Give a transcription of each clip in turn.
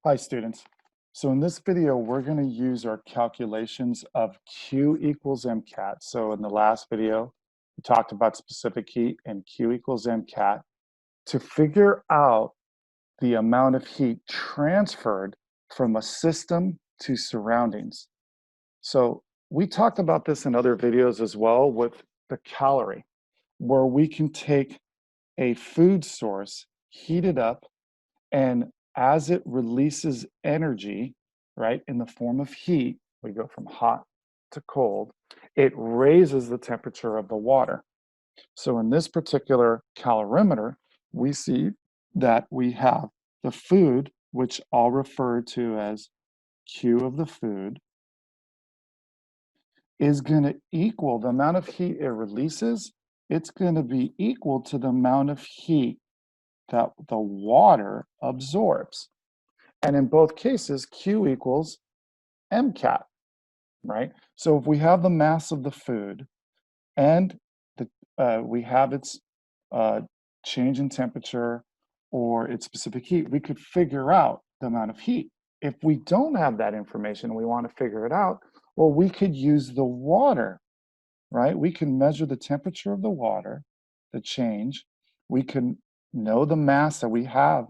Hi students. So in this video, we're going to use our calculations of Q equals MCAT. So in the last video, we talked about specific heat and Q equals MCAT to figure out the amount of heat transferred from a system to surroundings. So we talked about this in other videos as well with the calorie, where we can take a food source, heat it up, and as it releases energy, right, in the form of heat, we go from hot to cold, it raises the temperature of the water. So in this particular calorimeter, we see that we have the food, which I'll refer to as Q of the food, is going to equal the amount of heat it releases. It's going to be equal to the amount of heat that the water absorbs. And in both cases, Q equals MCAT, right? So if we have the mass of the food and we have its uh, change in temperature or its specific heat, we could figure out the amount of heat. If we don't have that information and we want to figure it out, well, we could use the water, right? We can measure the temperature of the water, the change. We can know the mass that we have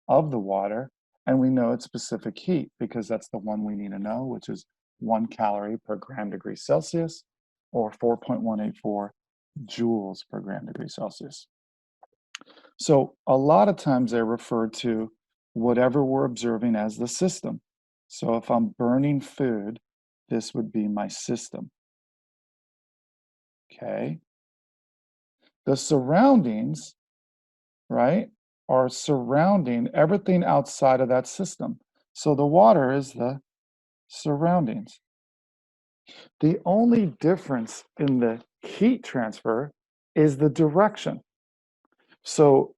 of the water, and we know its specific heat because that's the one we need to know, which is 1 calorie per gram degree Celsius or 4.184 joules per gram degree Celsius. So a lot of times they refer to whatever we're observing as the system. So if I'm burning food, this would be my system. Okay. The surroundings, right, are surrounding everything outside of that system. So the water is the surroundings. The only difference in the heat transfer is the direction. So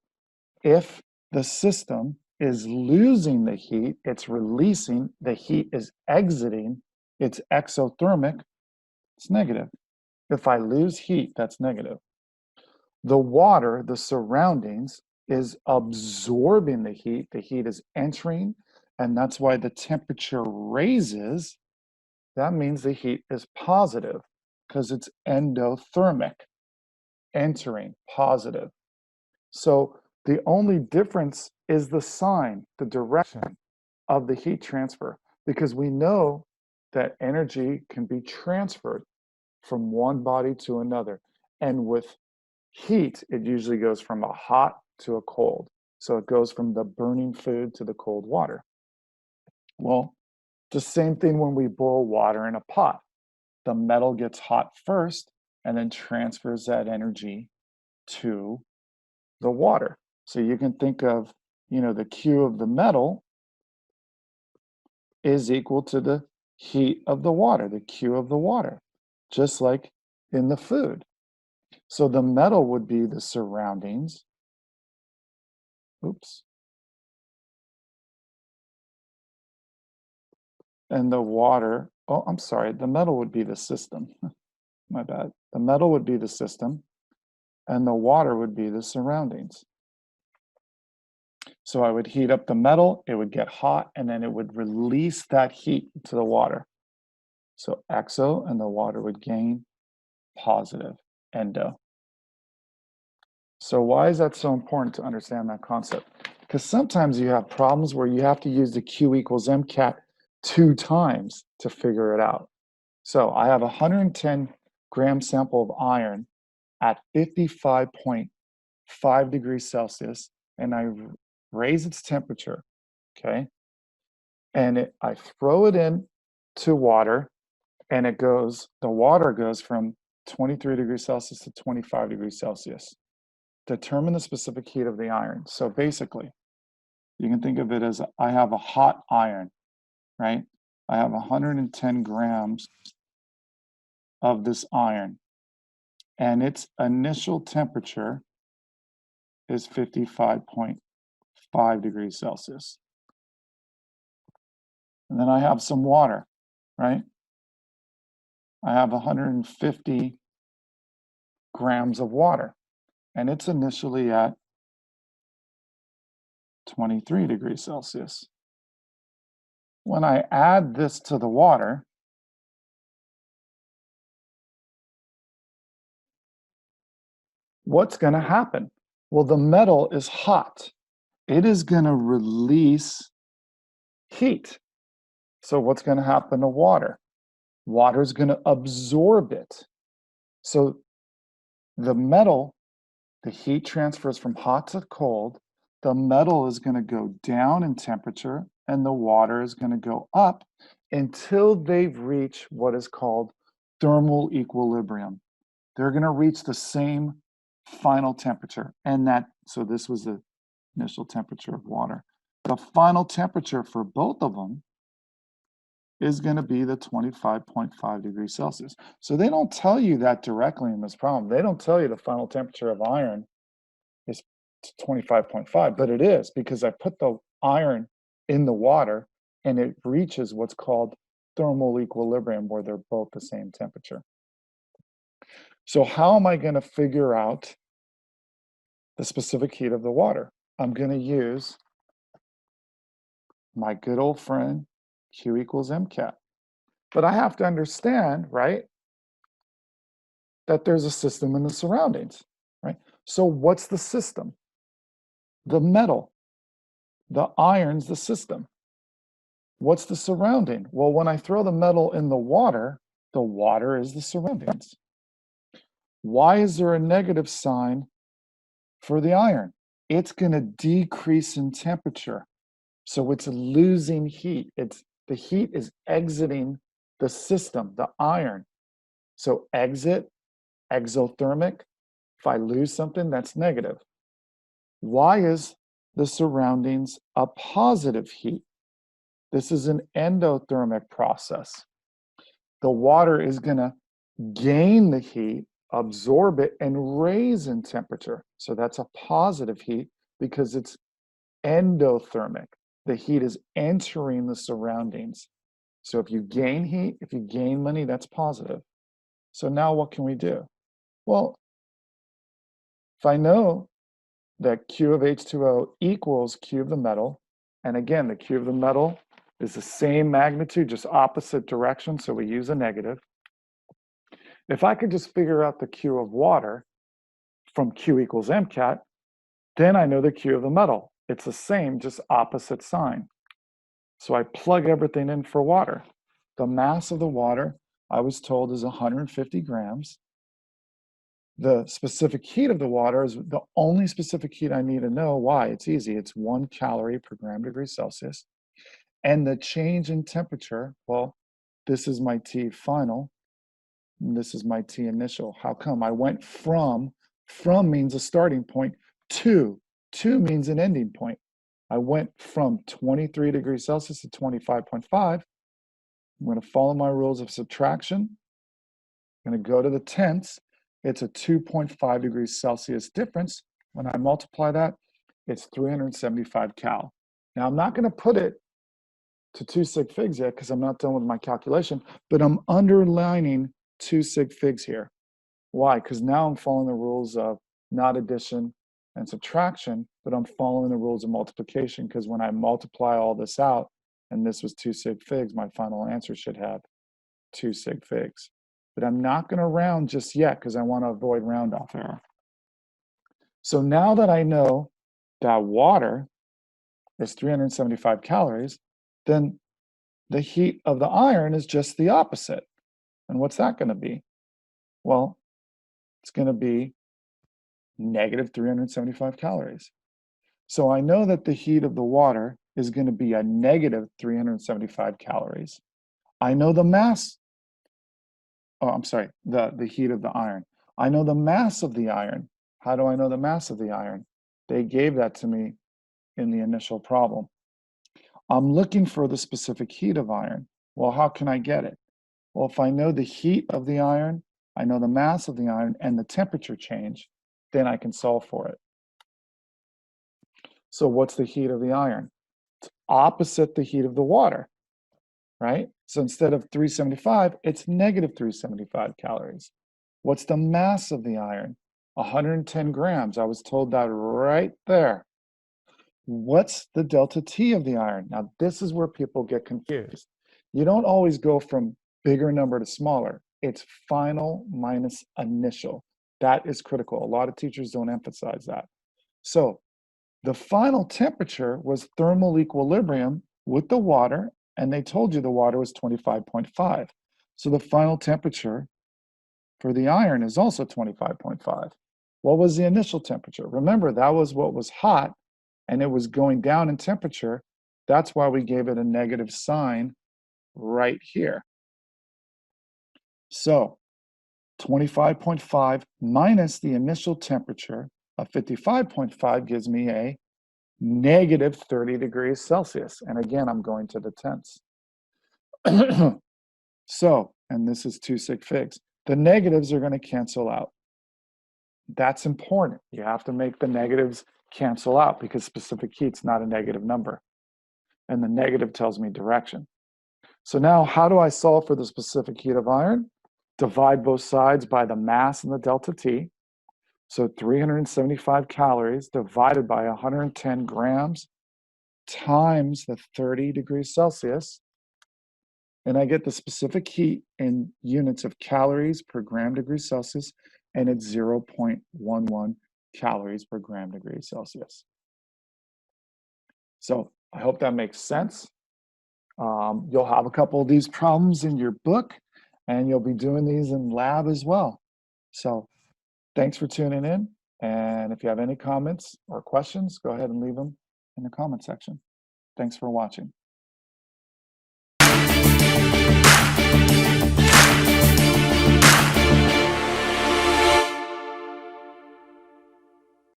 if the system is losing the heat, it's releasing, the heat is exiting, it's exothermic, it's negative. If I lose heat, that's negative. The water, the surroundings, is absorbing the heat is entering, and that's why the temperature raises. That means the heat is positive because it's endothermic, entering, positive. So the only difference is the sign, the direction of the heat transfer, because we know that energy can be transferred from one body to another. And with heat, it usually goes from a hot to a cold. So it goes from the burning food to the cold water. Well, the same thing when we boil water in a pot. The metal gets hot first and then transfers that energy to the water. So you can think of, the Q of the metal is equal to the heat of the water, the Q of the water, just like in the food. So the metal would be the surroundings. Oops. And the water, oh, I'm sorry, the metal would be the system. My bad. The metal would be the system, and the water would be the surroundings. So I would heat up the metal, it would get hot, and then it would release that heat to the water. So exo, and the water would gain positive, endo. So why is that so important to understand that concept? Because sometimes you have problems where you have to use the Q equals MCAT 2 times to figure it out. So I have a 110 gram sample of iron at 55.5 degrees Celsius, and I raise its temperature, okay? And I throw it in to water, and the water goes from 23 degrees Celsius to 25 degrees Celsius. Determine the specific heat of the iron. So basically, you can think of it as I have a hot iron, right? I have 110 grams of this iron, and its initial temperature is 55.5 degrees Celsius. And then I have some water, right? I have 150 grams of water, and it's initially at 23 degrees Celsius. when I add this to the water, what's going to happen? Well, the metal is hot. It is going to release heat. So what's going to happen to water? Water is going to absorb it. So the metal, the heat transfers from hot to cold. The metal is going to go down in temperature and the water is going to go up until they've reached what is called thermal equilibrium. They're going to reach the same final temperature. So this was the initial temperature of water. The final temperature for both of them is going to be the 25.5 degrees Celsius. So they don't tell you that directly in this problem. They don't tell you the final temperature of iron is 25.5, but it is because I put the iron in the water and it reaches what's called thermal equilibrium where they're both the same temperature. So how am I going to figure out the specific heat of the water? I'm going to use my good old friend Q equals MCAT. But I have to understand, right, that there's a system in the surroundings, right? So what's the system? The metal. The iron's the system. What's the surrounding? Well, when I throw the metal in the water is the surroundings. Why is there a negative sign for the iron? It's going to decrease in temperature. So it's losing heat. The heat is exiting the system, the iron. So exit, exothermic. If I lose something, that's negative. Why is the surroundings a positive heat? This is an endothermic process. The water is going to gain the heat, absorb it, and raise in temperature. So that's a positive heat because it's endothermic. The heat is entering the surroundings. So if you gain heat, if you gain money, that's positive. So now what can we do? Well, if I know that Q of H2O equals Q of the metal, and again, the Q of the metal is the same magnitude, just opposite direction, so we use a negative. If I could just figure out the Q of water from Q equals MCAT, then I know the Q of the metal. It's the same, just opposite sign. So I plug everything in for water. The mass of the water, I was told, is 150 grams. The specific heat of the water is the only specific heat I need to know. Why? It's easy. It's 1 calorie per gram degree Celsius. And the change in temperature, well, this is my T final, and this is my T initial. How come? I went from means a starting point, to means an ending point. I went from 23 degrees Celsius to 25.5. I'm going to follow my rules of subtraction. I'm going to go to the tenths. It's a 2.5 degrees Celsius difference. When I multiply that, it's 375 cal. Now, I'm not going to put it to 2 sig figs yet because I'm not done with my calculation, but I'm underlining 2 sig figs here. Why? Because now I'm following the rules of not addition and subtraction, but I'm following the rules of multiplication because when I multiply all this out, and this was 2 sig figs, my final answer should have 2 sig figs. But I'm not going to round just yet because I want to avoid round off error. So now that I know that water is 375 calories, then the heat of the iron is just the opposite. And what's that going to be? Well, it's going to be negative 375 calories. So I know that the heat of the water is going to be a negative 375 calories. I know the mass, the heat of the iron. I know the mass of the iron. How do I know the mass of the iron? They gave that to me in the initial problem. I'm looking for the specific heat of iron. Well, how can I get it? Well, if I know the heat of the iron, I know the mass of the iron and the temperature change, then I can solve for it. So what's the heat of the iron? It's opposite the heat of the water, right? So instead of 375, it's negative 375 calories. What's the mass of the iron? 110 grams. I was told that right there. What's the delta T of the iron? Now, this is where people get confused. You don't always go from bigger number to smaller. It's final minus initial. That is critical. A lot of teachers don't emphasize that. So the final temperature was thermal equilibrium with the water, and they told you the water was 25.5. So the final temperature for the iron is also 25.5. What was the initial temperature? Remember, that was what was hot, and it was going down in temperature. That's why we gave it a negative sign right here. So 25.5 minus the initial temperature of 55.5 gives me a negative 30 degrees Celsius. And again, I'm going to the tenths. So, and this is 2 sig figs. The negatives are going to cancel out. That's important. You have to make the negatives cancel out because specific heat's not a negative number. And the negative tells me direction. So now how do I solve for the specific heat of iron? Divide both sides by the mass and the delta T. So 375 calories divided by 110 grams times the 30 degrees Celsius. And I get the specific heat in units of calories per gram degree Celsius, and it's 0.11 calories per gram degree Celsius. So I hope that makes sense. You'll have a couple of these problems in your book, and you'll be doing these in lab as well. So thanks for tuning in. And if you have any comments or questions, go ahead and leave them in the comment section. Thanks for watching.